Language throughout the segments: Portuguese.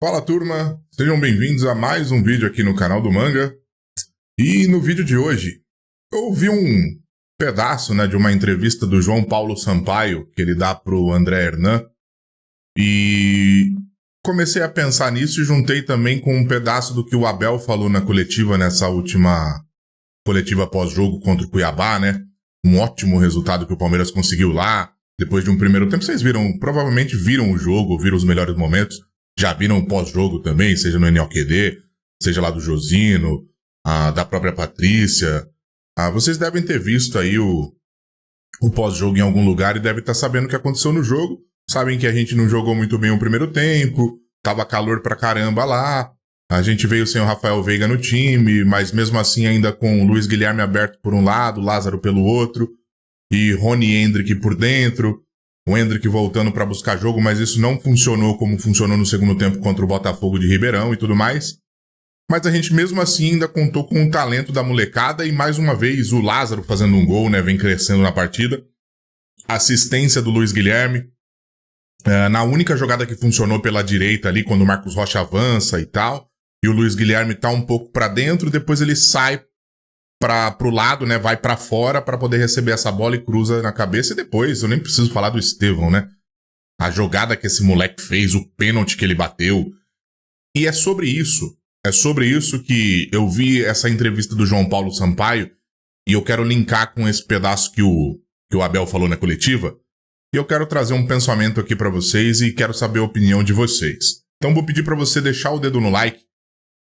Fala turma, sejam bem-vindos a mais um vídeo aqui no canal do Manga. E no vídeo de hoje, eu vi um pedaço de uma entrevista do João Paulo Sampaio, que ele dá pro André Hernan, e comecei a pensar nisso e juntei também com um pedaço do que o Abel falou na coletiva, nessa última coletiva pós-jogo contra o Cuiabá, né? Um ótimo resultado que o Palmeiras conseguiu lá, depois de um primeiro tempo. Vocês viram, provavelmente viram o jogo, viram os melhores momentos. Já viram o pós-jogo também, seja no NLQD, seja lá do Josino, da própria Patrícia. Vocês devem ter visto aí o pós-jogo em algum lugar e devem estar sabendo o que aconteceu no jogo. Sabem que a gente não jogou muito bem o primeiro tempo, tava calor pra caramba lá. A gente veio sem o Rafael Veiga no time, mas mesmo assim ainda com o Luiz Guilherme aberto por um lado, Lázaro pelo outro, e Rony Hendrick por dentro. O Hendrick voltando para buscar jogo, mas isso não funcionou como funcionou no segundo tempo contra o Botafogo de Ribeirão e tudo mais. Mas a gente mesmo assim ainda contou com o talento da molecada e mais uma vez o Lázaro fazendo um gol, né, vem crescendo na partida. Assistência do Luiz Guilherme. Na única jogada que funcionou pela direita ali, quando o Marcos Rocha avança e tal, e o Luiz Guilherme tá um pouco para dentro, depois ele sai pro lado, né, vai para fora para poder receber essa bola e cruza na cabeça. E depois, eu nem preciso falar do Estevão, né? A jogada que esse moleque fez, o pênalti que ele bateu. E é sobre isso que eu vi essa entrevista do João Paulo Sampaio e eu quero linkar com esse pedaço que o Abel falou na coletiva. E eu quero trazer um pensamento aqui para vocês e quero saber a opinião de vocês. Então vou pedir para você deixar o dedo no like,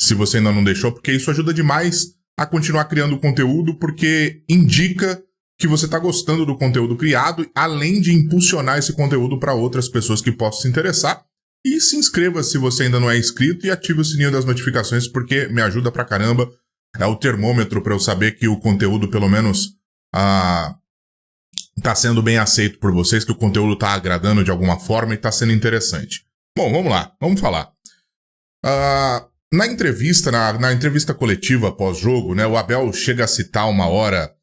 se você ainda não deixou, porque isso ajuda demais a continuar criando conteúdo, porque indica que você está gostando do conteúdo criado, além de impulsionar esse conteúdo para outras pessoas que possam se interessar. E se inscreva se você ainda não é inscrito e ative o sininho das notificações, porque me ajuda pra caramba. É o termômetro para eu saber que o conteúdo, pelo menos, tá sendo bem aceito por vocês, que o conteúdo tá agradando de alguma forma e tá sendo interessante. Bom, vamos lá, vamos falar. Na entrevista coletiva pós-jogo, né, o Abel chega a citar uma hora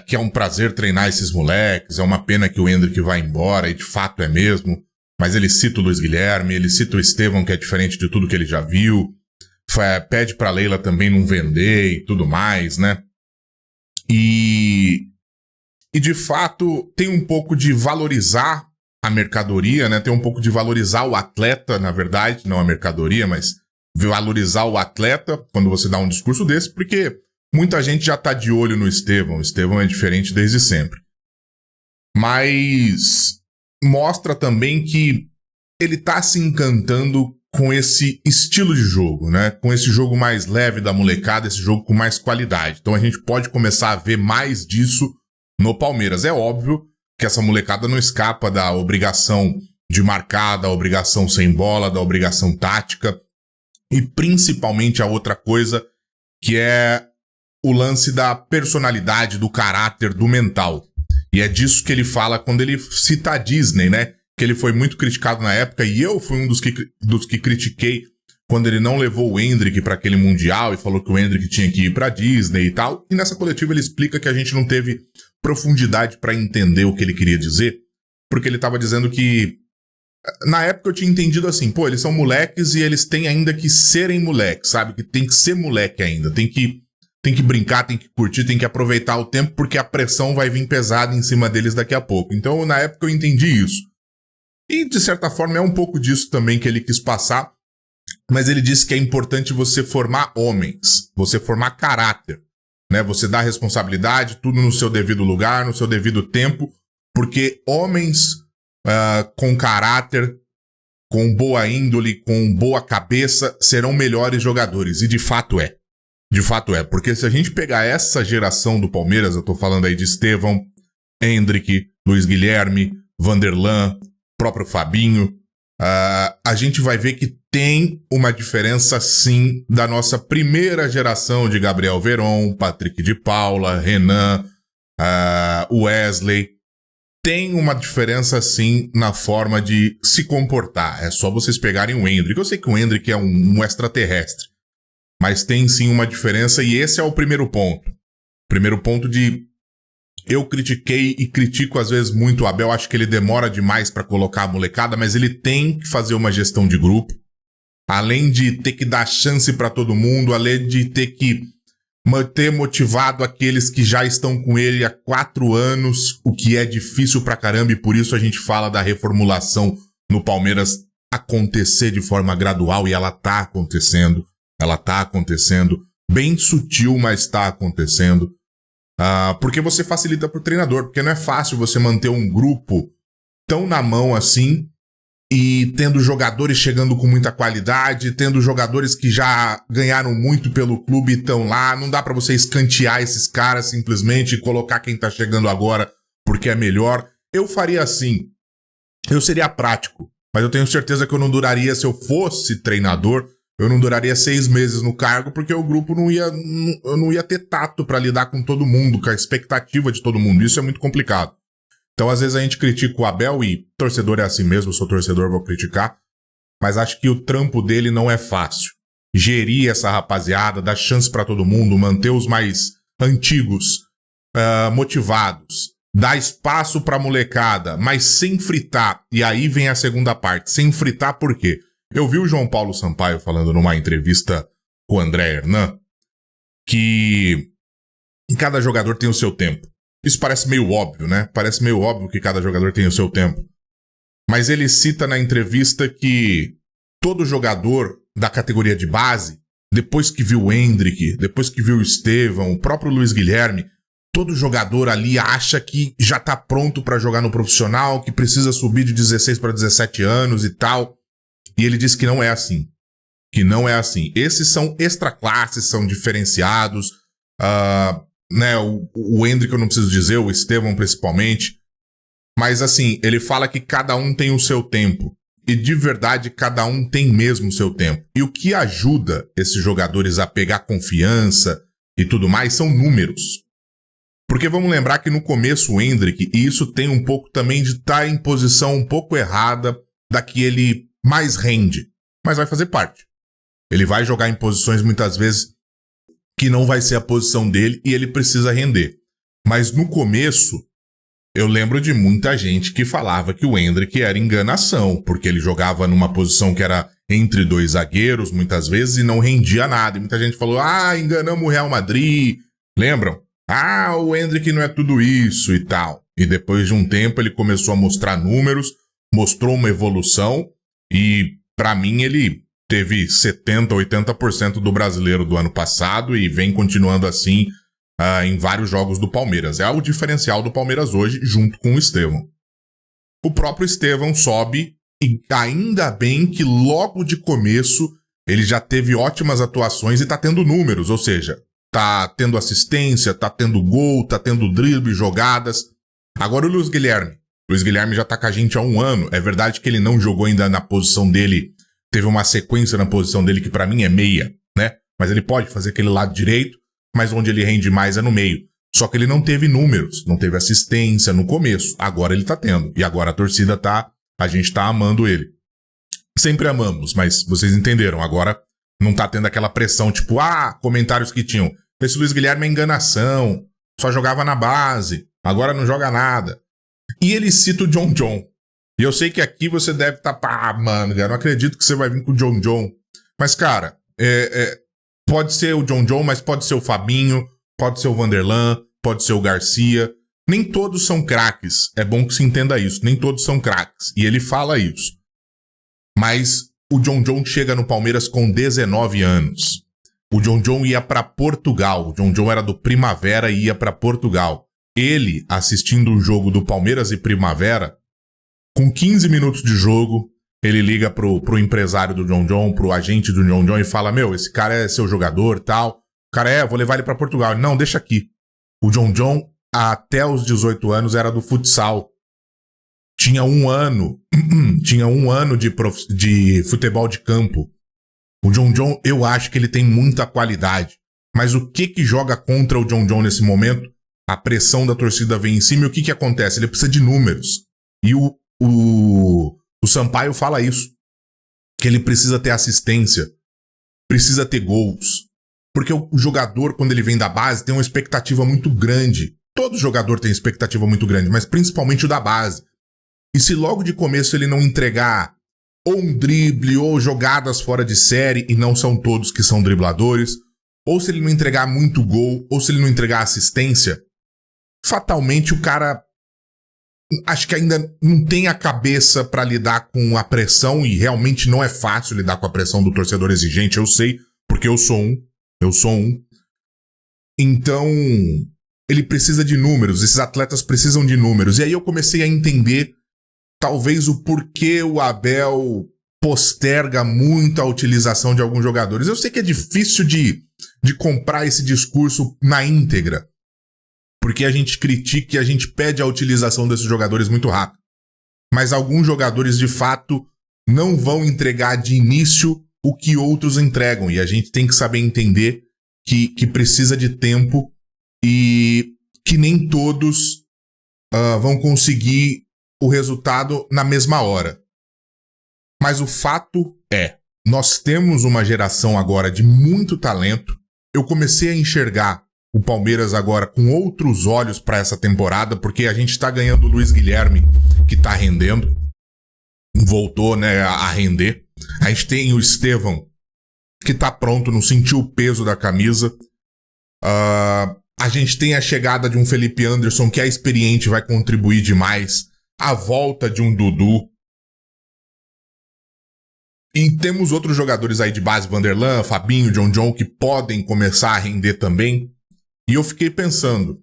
que é um prazer treinar esses moleques, é uma pena que o Hendrick vai embora, e de fato é mesmo, mas ele cita o Luiz Guilherme, ele cita o Estevão, que é diferente de tudo que ele já viu, pede pra Leila também não vender e tudo mais, né? E de fato tem um pouco de valorizar a mercadoria, né? Tem um pouco de valorizar o atleta, na verdade, não a mercadoria, mas valorizar o atleta quando você dá um discurso desse, porque muita gente já tá de olho no Estevão. O Estevão é diferente desde sempre. Mas mostra também que ele tá se encantando com esse estilo de jogo, né? Com esse jogo mais leve da molecada, esse jogo com mais qualidade. Então a gente pode começar a ver mais disso no Palmeiras. É óbvio que essa molecada não escapa da obrigação de marcar, da obrigação sem bola, da obrigação tática, e principalmente a outra coisa, que é o lance da personalidade, do caráter, do mental. E é disso que ele fala quando ele cita a Disney, né? Que ele foi muito criticado na época, e eu fui um dos que critiquei quando ele não levou o Hendrick para aquele Mundial e falou que o Hendrick tinha que ir para Disney e tal. E nessa coletiva ele explica que a gente não teve profundidade para entender o que ele queria dizer, porque ele estava dizendo que na época eu tinha entendido assim, pô, eles são moleques e eles têm ainda que serem moleques, sabe? Que tem que ser moleque ainda, tem que brincar, tem que curtir, tem que aproveitar o tempo, porque a pressão vai vir pesada em cima deles daqui a pouco. Então na época eu entendi isso. E de certa forma é um pouco disso também que ele quis passar, mas ele disse que é importante você formar homens, você formar caráter, né? Você dá responsabilidade, tudo no seu devido lugar, no seu devido tempo, porque homens com caráter, com boa índole, com boa cabeça, serão melhores jogadores. E de fato é. De fato é. Porque se a gente pegar essa geração do Palmeiras, eu tô falando aí de Estevão, Hendrick, Luiz Guilherme, Vanderlan, próprio Fabinho, a gente vai ver que tem uma diferença sim da nossa primeira geração de Gabriel Veron, Patrick de Paula, Renan, Wesley. Tem uma diferença sim na forma de se comportar. É só vocês pegarem o Hendrick. Eu sei que o Hendrick é um extraterrestre, mas tem sim uma diferença, e esse é o primeiro ponto. Primeiro ponto de eu critiquei e critico às vezes muito o Abel, acho que ele demora demais para colocar a molecada, mas ele tem que fazer uma gestão de grupo, além de ter que dar chance para todo mundo, além de ter que manter motivado aqueles que já estão com ele há 4 anos, o que é difícil pra caramba, e por isso a gente fala da reformulação no Palmeiras acontecer de forma gradual, e ela tá acontecendo, bem sutil, mas tá acontecendo. Porque você facilita pro treinador, porque não é fácil você manter um grupo tão na mão assim, e tendo jogadores chegando com muita qualidade, tendo jogadores que já ganharam muito pelo clube e estão lá. Não dá pra você escantear esses caras simplesmente e colocar quem tá chegando agora porque é melhor. Eu faria assim. Eu seria prático, mas eu tenho certeza que eu não duraria, se eu fosse treinador, eu não duraria 6 meses no cargo, porque o grupo eu não ia ter tato pra lidar com todo mundo, com a expectativa de todo mundo. Isso é muito complicado. Então, às vezes, a gente critica o Abel, e torcedor é assim mesmo, eu sou torcedor, vou criticar, mas acho que o trampo dele não é fácil. Gerir essa rapaziada, dar chance pra todo mundo, manter os mais antigos motivados, dar espaço pra molecada, mas sem fritar. E aí vem a segunda parte, sem fritar por quê? Eu vi o João Paulo Sampaio falando numa entrevista com o André Hernan que cada jogador tem o seu tempo. Isso parece meio óbvio, né? Parece meio óbvio que cada jogador tem o seu tempo. Mas ele cita na entrevista que todo jogador da categoria de base, depois que viu o Endrick, depois que viu o Estevão, o próprio Luiz Guilherme, todo jogador ali acha que já tá pronto pra jogar no profissional, que precisa subir de 16 para 17 anos e tal. E ele diz que não é assim. Que não é assim. Esses são extraclasses, são diferenciados. Né, o Endrick eu não preciso dizer, o Estevão principalmente, mas assim, ele fala que cada um tem o seu tempo, e de verdade cada um tem mesmo o seu tempo, e o que ajuda esses jogadores a pegar confiança e tudo mais são números, porque vamos lembrar que no começo o Endrick, e isso tem um pouco também de estar em posição um pouco errada da que ele mais rende, mas vai fazer parte, ele vai jogar em posições muitas vezes que não vai ser a posição dele e ele precisa render. Mas no começo, eu lembro de muita gente que falava que o Endrick era enganação, porque ele jogava numa posição que era entre 2 zagueiros, muitas vezes, e não rendia nada. E muita gente falou, enganamos o Real Madrid, lembram? O Endrick não é tudo isso e tal. E depois de um tempo ele começou a mostrar números, mostrou uma evolução, e pra mim ele teve 70%, 80% do brasileiro do ano passado e vem continuando assim em vários jogos do Palmeiras. É o diferencial do Palmeiras hoje, junto com o Estevão. O próprio Estevão sobe, e ainda bem que logo de começo ele já teve ótimas atuações e tá tendo números, ou seja, tá tendo assistência, tá tendo gol, tá tendo drible, jogadas. Agora o Luiz Guilherme já tá com a gente há 1 ano. É verdade que ele não jogou ainda na posição dele. Teve uma sequência na posição dele que pra mim é meia, né? Mas ele pode fazer aquele lado direito, mas onde ele rende mais é no meio. Só que ele não teve números, não teve assistência no começo. Agora ele tá tendo. E agora a torcida a gente tá amando ele. Sempre amamos, mas vocês entenderam. Agora não tá tendo aquela pressão, tipo, comentários que tinham. Esse Luiz Guilherme é enganação, só jogava na base, agora não joga nada. E ele cita o John John. E eu sei que aqui você deve estar, mano, eu não acredito que você vai vir com o John John. Mas, cara, pode ser o John John, mas pode ser o Fabinho, pode ser o Vanderlan, pode ser o Garcia. Nem todos são craques. É bom que se entenda isso. Nem todos são craques. E ele fala isso. Mas o John John chega no Palmeiras com 19 anos. O John John ia para Portugal. O John John era do Primavera e ia para Portugal. Ele, assistindo o jogo do Palmeiras e Primavera, com 15 minutos de jogo, ele liga pro empresário do John John, pro agente do John John e fala, esse cara é seu jogador e tal. O cara vou levar ele pra Portugal. Não, deixa aqui. O John John, até os 18 anos, era do futsal. Tinha 1 ano de futebol de campo. O John John, eu acho que ele tem muita qualidade. Mas o que joga contra o John John nesse momento? A pressão da torcida vem em cima e o que acontece? Ele precisa de números. E o Sampaio fala isso. Que ele precisa ter assistência. Precisa ter gols. Porque o jogador, quando ele vem da base, tem uma expectativa muito grande todo jogador tem expectativa muito grande, mas principalmente o da base. E se logo de começo ele não entregar ou um drible ou jogadas fora de série, e não são todos que são dribladores, ou se ele não entregar muito gol, ou se ele não entregar assistência, fatalmente o cara acho que ainda não tem a cabeça para lidar com a pressão, e realmente não é fácil lidar com a pressão do torcedor exigente, eu sei, porque eu sou um. Então, ele precisa de números, esses atletas precisam de números. E aí eu comecei a entender, talvez, o porquê o Abel posterga muito a utilização de alguns jogadores. Eu sei que é difícil de comprar esse discurso na íntegra, porque a gente critica e a gente pede a utilização desses jogadores muito rápido. Mas alguns jogadores, de fato, não vão entregar de início o que outros entregam. E a gente tem que saber entender que precisa de tempo e que nem todos vão conseguir o resultado na mesma hora. Mas o fato é, nós temos uma geração agora de muito talento. Eu comecei a enxergar o Palmeiras agora com outros olhos para essa temporada, porque a gente está ganhando o Luiz Guilherme, que está rendendo, voltou, né, a render. A gente tem o Estevão, que está pronto, não sentiu o peso da camisa. A gente tem a chegada de um Felipe Anderson, que é experiente, vai contribuir demais. A volta de um Dudu. E temos outros jogadores aí de base, Vanderlan, Fabinho, John, que podem começar a render também. E eu fiquei pensando,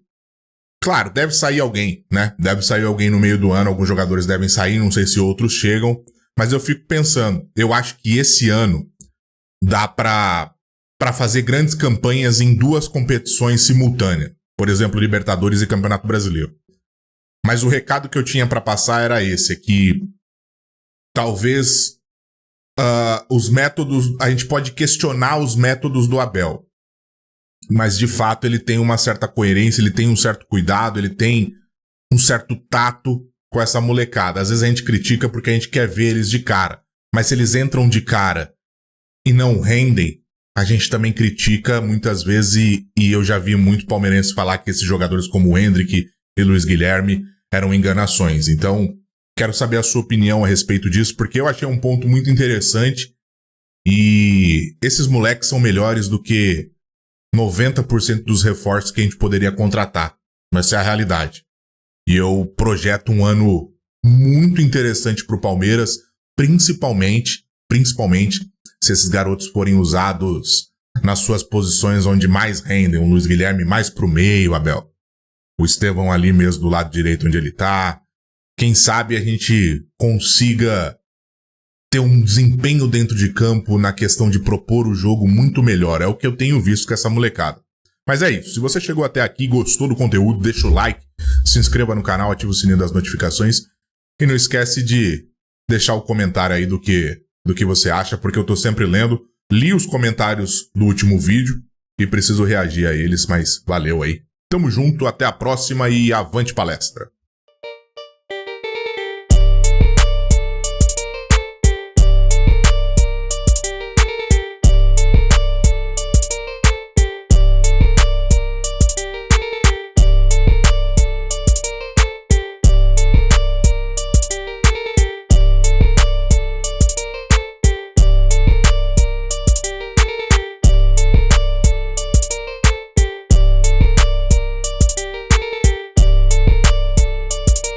claro, deve sair alguém, né? Deve sair alguém no meio do ano, alguns jogadores devem sair, não sei se outros chegam. Mas eu fico pensando, eu acho que esse ano dá pra fazer grandes campanhas em duas competições simultâneas. Por exemplo, Libertadores e Campeonato Brasileiro. Mas o recado que eu tinha pra passar era esse, que talvez os métodos, a gente pode questionar os métodos do Abel. Mas, de fato, ele tem uma certa coerência, ele tem um certo cuidado, ele tem um certo tato com essa molecada. Às vezes a gente critica porque a gente quer ver eles de cara. Mas se eles entram de cara e não rendem, a gente também critica muitas vezes, e eu já vi muito palmeirense falar que esses jogadores como o Hendrick e Luiz Guilherme eram enganações. Então, quero saber a sua opinião a respeito disso, porque eu achei um ponto muito interessante, e esses moleques são melhores do que 90% dos reforços que a gente poderia contratar. Essa é a realidade. E eu projeto um ano muito interessante para o Palmeiras, principalmente se esses garotos forem usados nas suas posições onde mais rendem. O Luiz Guilherme mais pro meio, Abel. O Estevão ali mesmo do lado direito onde ele tá. Quem sabe a gente consiga ter um desempenho dentro de campo na questão de propor o jogo muito melhor. É o que eu tenho visto com essa molecada. Mas é isso. Se você chegou até aqui, gostou do conteúdo, deixa o like, se inscreva no canal, ativa o sininho das notificações e não esquece de deixar o comentário aí do que você acha, porque eu tô sempre lendo. Li os comentários do último vídeo e preciso reagir a eles, mas valeu aí. Tamo junto, até a próxima e avante palestra.